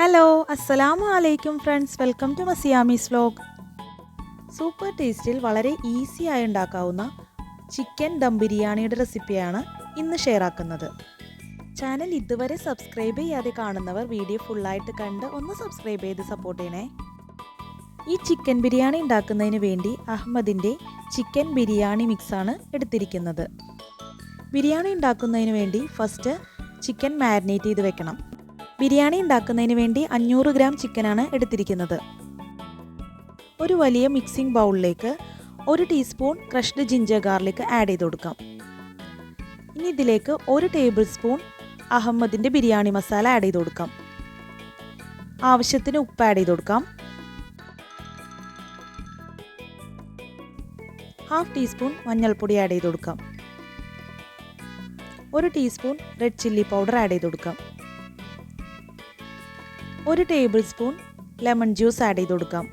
Hello അസ്സലാമു അലൈക്കും friends, welcome to മസിയാമീസ് വ്ലോഗ്. സൂപ്പർ ടേസ്റ്റിൽ വളരെ ഈസി ആയി ഉണ്ടാക്കാവുന്ന ചിക്കൻ ദം ബിരിയാണിയുടെ റെസിപ്പിയാണ് ഇന്ന് ഷെയർ ആക്കുന്നത്. ചാനൽ ഇതുവരെ സബ്സ്ക്രൈബ് ചെയ്യാതെ കാണുന്നവർ വീഡിയോ ഫുള്ളായിട്ട് കണ്ട് ഒന്ന് സബ്സ്ക്രൈബ് ചെയ്ത് സപ്പോർട്ട് ചെയ്യണേ. ഈ ചിക്കൻ ബിരിയാണി ഉണ്ടാക്കുന്നതിന് വേണ്ടി അഹമ്മദിൻ്റെ ചിക്കൻ ബിരിയാണി മിക്സാണ് എടുത്തിരിക്കുന്നത്. ബിരിയാണി ഉണ്ടാക്കുന്നതിന് വേണ്ടി ഫസ്റ്റ് ചിക്കൻ മാരിനേറ്റ് ചെയ്ത് വെക്കണം. ബിരിയാണി ഉണ്ടാക്കുന്നതിന് വേണ്ടി 500 ഗ്രാം ചിക്കനാണ് എടുത്തിരിക്കുന്നത്. ഒരു വലിയ മിക്സിംഗ് ബൗളിലേക്ക് 1 teaspoon crushed ginger garlic add ചെയ്ത് കൊടുക്കാം. ഇനി ഇതിലേക്ക് 1 ടേബിൾ സ്പൂൺ അഹമ്മദിൻ്റെ ബിരിയാണി മസാല ആഡ് ചെയ്ത് കൊടുക്കാം. ആവശ്യത്തിന് ഉപ്പ് ആഡ് ചെയ്ത് കൊടുക്കാം. 1/2 ടീസ്പൂൺ മഞ്ഞൾപ്പൊടി ആഡ് ചെയ്ത് കൊടുക്കാം. 1 teaspoon red chilli powder add ചെയ്ത് കൊടുക്കാം. 1 table spoon lemon juice add ചെയ്ത് കൊടുക്കാം.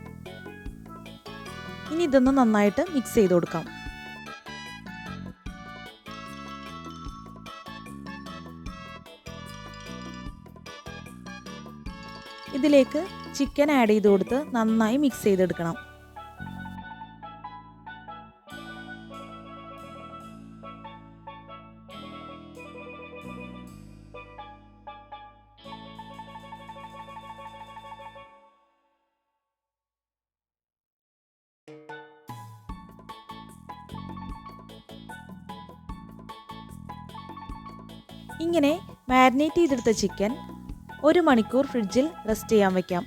ഇനി ഇതൊന്ന് നന്നായിട്ട് മിക്സ് ചെയ്ത് കൊടുക്കാം. ഇതിലേക്ക് ചിക്കൻ ആഡ് ചെയ്ത് കൊടുത്ത് നന്നായി മിക്സ് ചെയ്തെടുക്കണം. ഇങ്ങനെ മാരിനേറ്റ് ചെയ്തെടുത്ത ചിക്കൻ 1 മണിക്കൂർ ഫ്രിഡ്ജിൽ റെസ്റ്റ് ചെയ്യാൻ വയ്ക്കാം.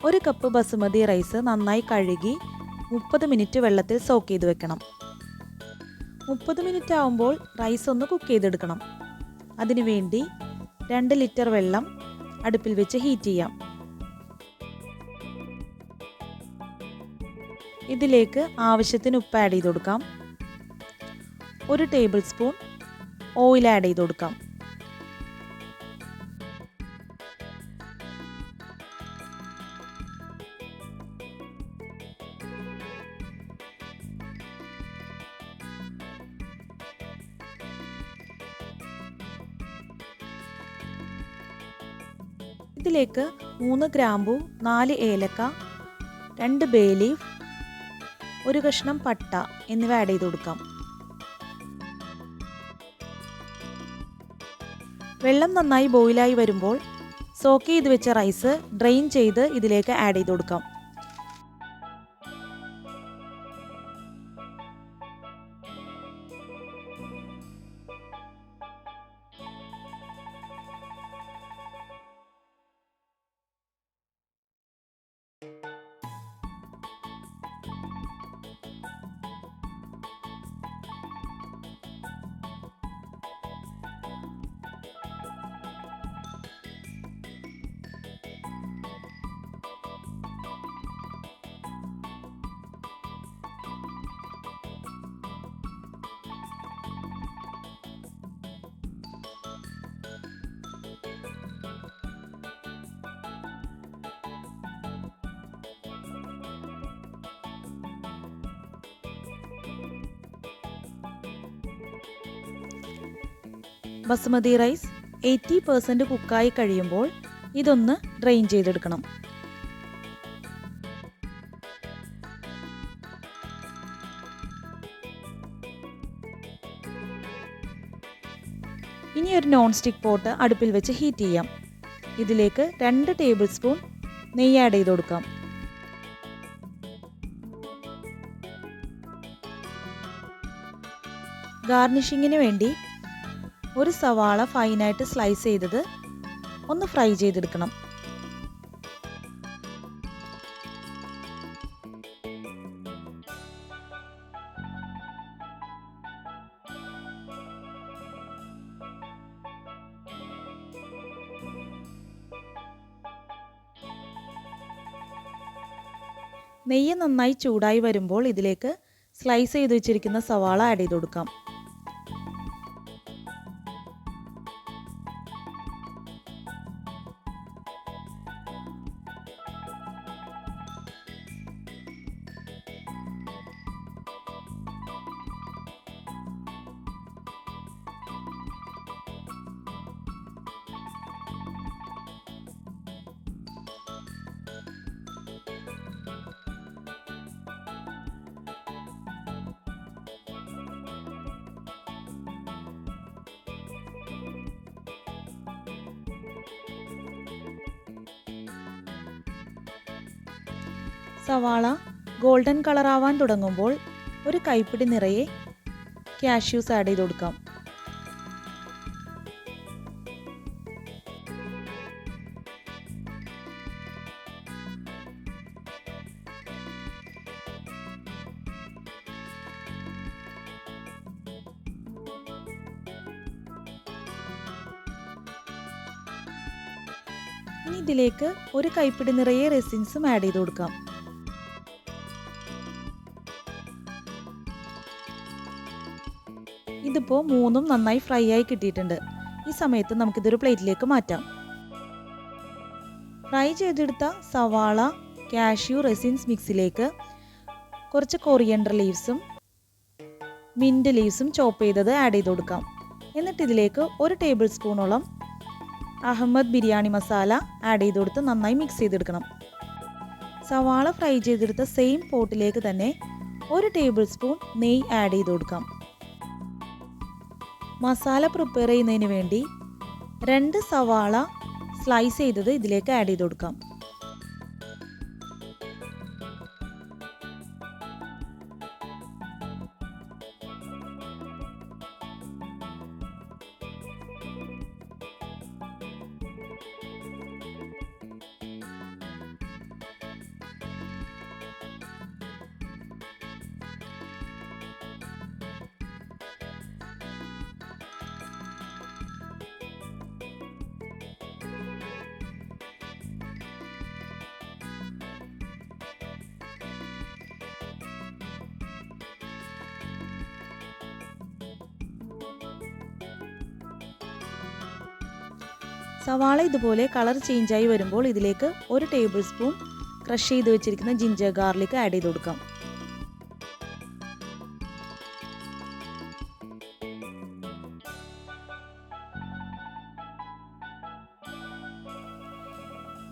ഒരു കപ്പ് ബസുമതി റൈസ് നന്നായി കഴുകി 30 മിനിറ്റ് വെള്ളത്തിൽ സോക്ക് ചെയ്ത് വെക്കണം. 30 മിനിറ്റ് ആവുമ്പോൾ റൈസ് ഒന്ന് കുക്ക് ചെയ്തെടുക്കണം. അതിനുവേണ്ടി 2 ലിറ്റർ വെള്ളം അടുപ്പിൽ വെച്ച് ഹീറ്റ് ചെയ്യാം. ഇതിലേക്ക് ആവശ്യത്തിന് ഉപ്പ് ആഡ് ചെയ്ത് കൊടുക്കാം. 1 ടേബിൾ സ്പൂൺ ഓയിൽ ആഡ് ചെയ്ത് കൊടുക്കാം. ഇതിലേക്ക് 3 ഗ്രാമ്പു, 4 ഏലക്ക, 2 ബേ ലീഫ്, 1 കഷ്ണം പട്ട എന്നിവ ആഡ് ചെയ്ത് കൊടുക്കാം. വെള്ളം നന്നായി ബോയിലായി വരുമ്പോൾ സോക്ക് ചെയ്ത് വെച്ച റൈസ് ഡ്രെയിൻ ചെയ്ത് ഇതിലേക്ക് ആഡ് ചെയ്ത് കൊടുക്കാം. ബസുമതി റൈസ് 80% കുക്കായി കഴിയുമ്പോൾ ഇതൊന്ന് ഡ്രെയിൻ ചെയ്തെടുക്കണം. ഇനി ഒരു നോൺ സ്റ്റിക്ക് പോട്ട് അടുപ്പിൽ വെച്ച് ഹീറ്റ് ചെയ്യാം. ഇതിലേക്ക് 2 ടേബിൾ സ്പൂൺ നെയ്യ് ആഡ് ചെയ്ത് കൊടുക്കാം. ഗാർണിഷിങ്ങിന് വേണ്ടി 1 സവാള ഫൈനായിട്ട് സ്ലൈസ് ചെയ്തത് ഒന്ന് ഫ്രൈ ചെയ്തെടുക്കണം. നെയ്യ് നന്നായി ചൂടായി വരുമ്പോൾ ഇതിലേക്ക് സ്ലൈസ് ചെയ്ത് വെച്ചിരിക്കുന്ന സവാള ആഡ് ചെയ്ത് കൊടുക്കാം. സവാള ഗോൾഡൻ കളറാവാൻ തുടങ്ങുമ്പോൾ ഒരു കൈപ്പിടി നിറയെ കാഷ്യൂസ് ആഡ് ചെയ്ത് കൊടുക്കാം. ഇനി ഇതിലേക്ക് ഒരു കൈപ്പിടി നിറയെ റെസിൻസും ആഡ് ചെയ്ത് കൊടുക്കാം. ഇതിപ്പോൾ മൂന്നും നന്നായി ഫ്രൈ ആയി കിട്ടിയിട്ടുണ്ട്. ഈ സമയത്ത് നമുക്കിതൊരു പ്ലേറ്റിലേക്ക് മാറ്റാം. ഫ്രൈ ചെയ്തെടുത്ത സവാള കാഷ്യൂ റെസിൻസ് മിക്സിലേക്ക് കുറച്ച് കൊറിയൻഡർ ലീവ്സും മിൻറ്റ് ലീവ്സും ചോപ്പ് ചെയ്തത് ആഡ് ചെയ്ത് കൊടുക്കാം. എന്നിട്ട് ഇതിലേക്ക് ഒരു ടേബിൾ സ്പൂണോളം അഹമ്മദ് ബിരിയാണി മസാല ആഡ് ചെയ്ത് കൊടുത്ത് നന്നായി മിക്സ് ചെയ്തെടുക്കണം. സവാള ഫ്രൈ ചെയ്തെടുത്ത സെയിം പോട്ടിലേക്ക് തന്നെ ഒരു ടേബിൾ സ്പൂൺ നെയ്യ് ആഡ് ചെയ്ത് കൊടുക്കാം. മസാല പ്രിപ്പയർ ചെയ്യുന്നതിന് വേണ്ടി 2 സവാള സ്ലൈസ് ചെയ്തത് ഇതിലേക്ക് ആഡ് ചെയ്ത് കൊടുക്കാം. സവാള ഇതുപോലെ കളർ ചേഞ്ചായി വരുമ്പോൾ ഇതിലേക്ക് ഒരു ടേബിൾ സ്പൂൺ ക്രഷ് ചെയ്ത് വെച്ചിരിക്കുന്ന ജിഞ്ചർ ഗാർലിക് ആഡ് ചെയ്ത് കൊടുക്കാം.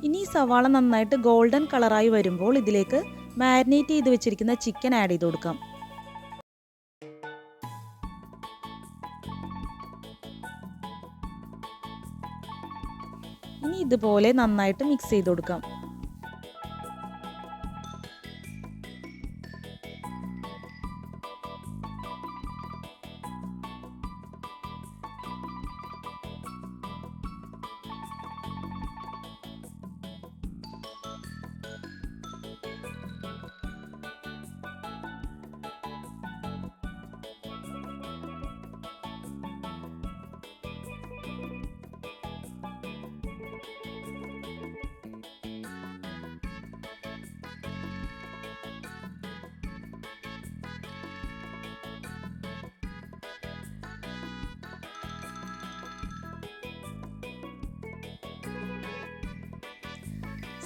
ഇനി സവാള നന്നായിട്ട് ഗോൾഡൻ കളറായി വരുമ്പോൾ ഇതിലേക്ക് മാരിനേറ്റ് ചെയ്ത് വെച്ചിരിക്കുന്ന ചിക്കൻ ആഡ് ചെയ്ത് കൊടുക്കാം. ഇനി ഇതുപോലെ നന്നായിട്ട് മിക്സ് ചെയ്ത് കൊടുക്കാം.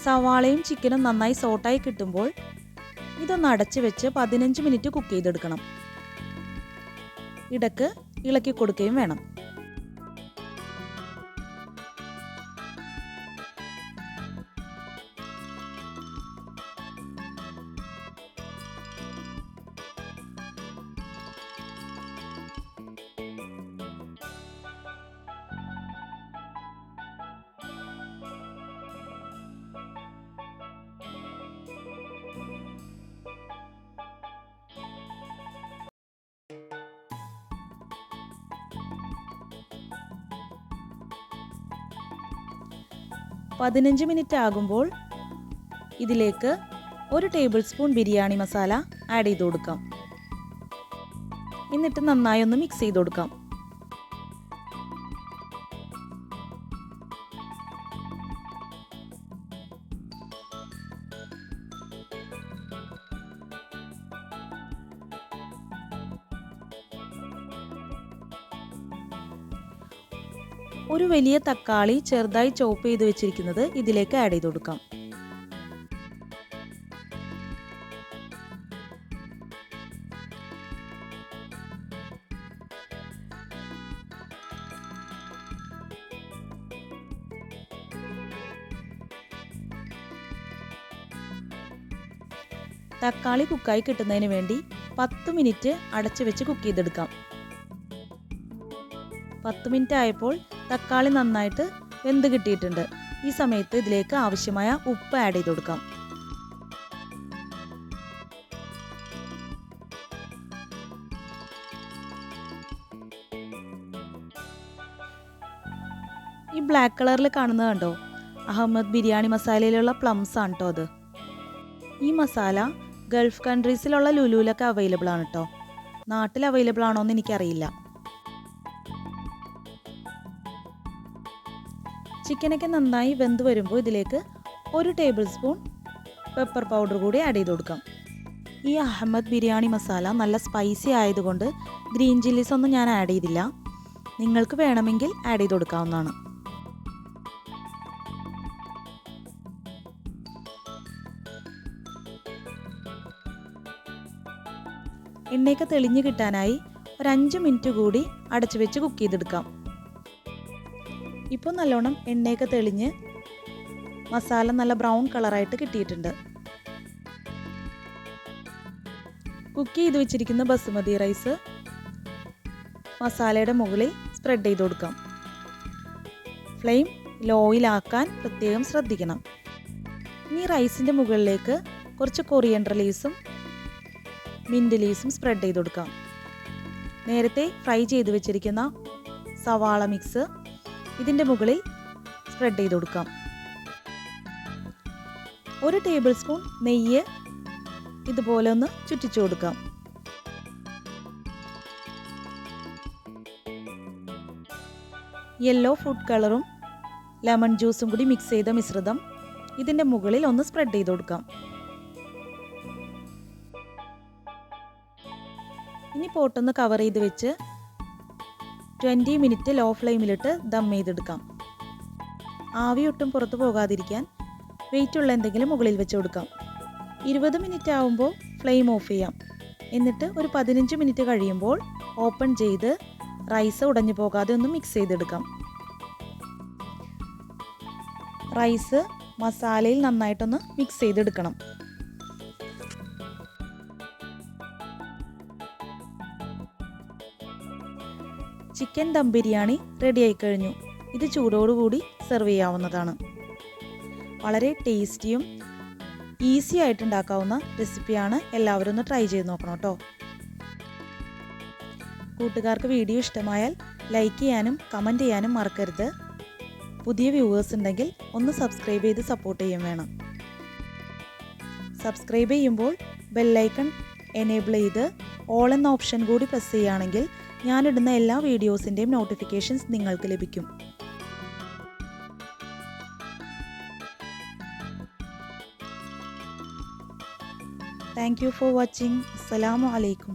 സവാളയും ചിക്കനും നന്നായി സോട്ടായി കിട്ടുമ്പോൾ ഇതൊന്ന് അടച്ചു വെച്ച് 15 മിനിറ്റ് കുക്ക് ചെയ്തെടുക്കണം. ഇടയ്ക്ക് ഇളക്കി കൊടുക്കുകയും വേണം. പതിനഞ്ച് മിനിറ്റ് ആകുമ്പോൾ ഇതിലേക്ക് ഒരു table spoon biryani masala add ചെയ്ത് കൊടുക്കാം. എന്നിട്ട് നന്നായി ഒന്ന് മിക്സ് ചെയ്ത് കൊടുക്കാം. ഒരു വലിയ തക്കാളി ചെറുതായി ചോപ്പ് ചെയ്ത് വെച്ചിരിക്കുന്നത് ഇതിലേക്ക് ആഡ് ചെയ്ത് കൊടുക്കാം. തക്കാളി കുക്കായി കിട്ടുന്നതിന് വേണ്ടി 10 മിനിറ്റ് അടച്ചു വെച്ച് കുക്ക് ചെയ്തെടുക്കാം. 10 മിനിറ്റ് ആയപ്പോൾ തക്കാളി നന്നായിട്ട് വെന്ത് കിട്ടിയിട്ടുണ്ട്. ഈ സമയത്ത് ഇതിലേക്ക് ആവശ്യമായ ഉപ്പ് ആഡ് ചെയ്ത് കൊടുക്കാം. ഈ ബ്ലാക്ക് കളറിൽ കാണുന്നത് കണ്ടോ, അഹമ്മദ് ബിരിയാണി മസാലയിലുള്ള പ്ലംസ് ആണ് കേട്ടോ അത്. ഈ മസാല ഗൾഫ് കൺട്രീസിലുള്ള ലുലുവിലൊക്കെ അവൈലബിൾ ആണ് കേട്ടോ. നാട്ടിൽ അവൈലബിൾ ആണോ എന്ന് എനിക്കറിയില്ല. ചിക്കനൊക്കെ നന്നായി വെന്ത് വരുമ്പോൾ ഇതിലേക്ക് 1 ടേബിൾ സ്പൂൺ പെപ്പർ പൗഡർ കൂടി ആഡ് ചെയ്ത് കൊടുക്കാം. ഈ അഹമ്മദ് ബിരിയാണി മസാല നല്ല സ്പൈസി ആയതുകൊണ്ട് ഗ്രീൻ ചില്ലീസ് ഒന്നും ഞാൻ ആഡ് ചെയ്തില്ല. നിങ്ങൾക്ക് വേണമെങ്കിൽ ആഡ് ചെയ്ത് കൊടുക്കാവുന്നതാണ്. എണ്ണയൊക്കെ തെളിഞ്ഞ് കിട്ടാനായി ഒരു 5 മിനിറ്റ് കൂടി അടച്ചു വെച്ച് കുക്ക് ചെയ്തെടുക്കാം. ഇപ്പോൾ നല്ലോണം എണ്ണയൊക്കെ തെളിഞ്ഞ് മസാല നല്ല ബ്രൗൺ കളറായിട്ട് കിട്ടിയിട്ടുണ്ട്. കുക്ക് ചെയ്ത് വെച്ചിരിക്കുന്ന ബസുമതി റൈസ് മസാലയുടെ മുകളിൽ സ്പ്രെഡ് ചെയ്ത് കൊടുക്കാം. ഫ്ലെയിം ലോയിലാക്കാൻ പ്രത്യേകം ശ്രദ്ധിക്കണം. ഇനി റൈസിൻ്റെ മുകളിലേക്ക് കുറച്ച് കൊറിയൻഡർ ലീവ്സും മിൻറ്റ് ലീവ്സും സ്പ്രെഡ് ചെയ്ത് കൊടുക്കാം. നേരത്തെ ഫ്രൈ ചെയ്ത് വെച്ചിരിക്കുന്ന സവാള മിക്സ് ഇതിൻ്റെ മുകളിൽ സ്പ്രെഡ് ചെയ്ത് കൊടുക്കാം. 1 ടേബിൾ സ്പൂൺ നെയ്യ് ഇതുപോലെ ഒന്ന് ചുറ്റിച്ചു കൊടുക്കാം. യെല്ലോ ഫുഡ് കളറും ലെമൺ ജ്യൂസും കൂടി മിക്സ് ചെയ്ത മിശ്രിതം ഇതിൻ്റെ മുകളിൽ ഒന്ന് സ്പ്രെഡ് ചെയ്ത് കൊടുക്കാം. ഇനി പോട്ടൊന്ന് കവർ ചെയ്ത് വെച്ച് 20 മിനിറ്റ് ലോ ഫ്ലെയിമിലിട്ട് ദം ചെയ്തെടുക്കാം. ആവി ഒട്ടും പുറത്ത് പോകാതിരിക്കാൻ വെയിറ്റുള്ള എന്തെങ്കിലും മുകളിൽ വെച്ച് കൊടുക്കാം. 20 മിനിറ്റ് ആവുമ്പോൾ ഫ്ലെയിം ഓഫ് ചെയ്യാം. എന്നിട്ട് ഒരു 15 മിനിറ്റ് കഴിയുമ്പോൾ ഓപ്പൺ ചെയ്ത് റൈസ് ഉടഞ്ഞു പോകാതെ ഒന്ന് മിക്സ് ചെയ്തെടുക്കാം. റൈസ് മസാലയിൽ നന്നായിട്ടൊന്ന് മിക്സ് ചെയ്തെടുക്കണം. ചിക്കൻ ദം ബിരിയാണി റെഡി ആയി കഴിഞ്ഞു. ഇത് ചൂടോടുകൂടി സെർവ് ചെയ്യാവുന്നതാണ്. വളരെ ടേസ്റ്റിയും ഈസി ആയിട്ട് ഉണ്ടാക്കാവുന്ന റെസിപ്പിയാണ്. എല്ലാവരും ഒന്ന് ട്രൈ ചെയ്ത് നോക്കണം കേട്ടോ. കൂട്ടുകാർക്ക് വീഡിയോ ഇഷ്ടമായാൽ ലൈക്ക് ചെയ്യാനും കമൻറ്റ് ചെയ്യാനും മറക്കരുത്. പുതിയ വ്യൂവേഴ്സ് ഉണ്ടെങ്കിൽ ഒന്ന് സബ്സ്ക്രൈബ് ചെയ്ത് സപ്പോർട്ട് ചെയ്യും വേണം. സബ്സ്ക്രൈബ് ചെയ്യുമ്പോൾ ബെല്ലൈക്കൺ എനേബിൾ ചെയ്ത് ഓൾ എന്ന ഓപ്ഷൻ കൂടി പ്രസ് ചെയ്യുകയാണെങ്കിൽ ഞാനിടുന്ന എല്ലാ വീഡിയോസിൻ്റെയും നോട്ടിഫിക്കേഷൻസ് നിങ്ങൾക്ക് ലഭിക്കും. Thank you for watching. Assalamu alaikum.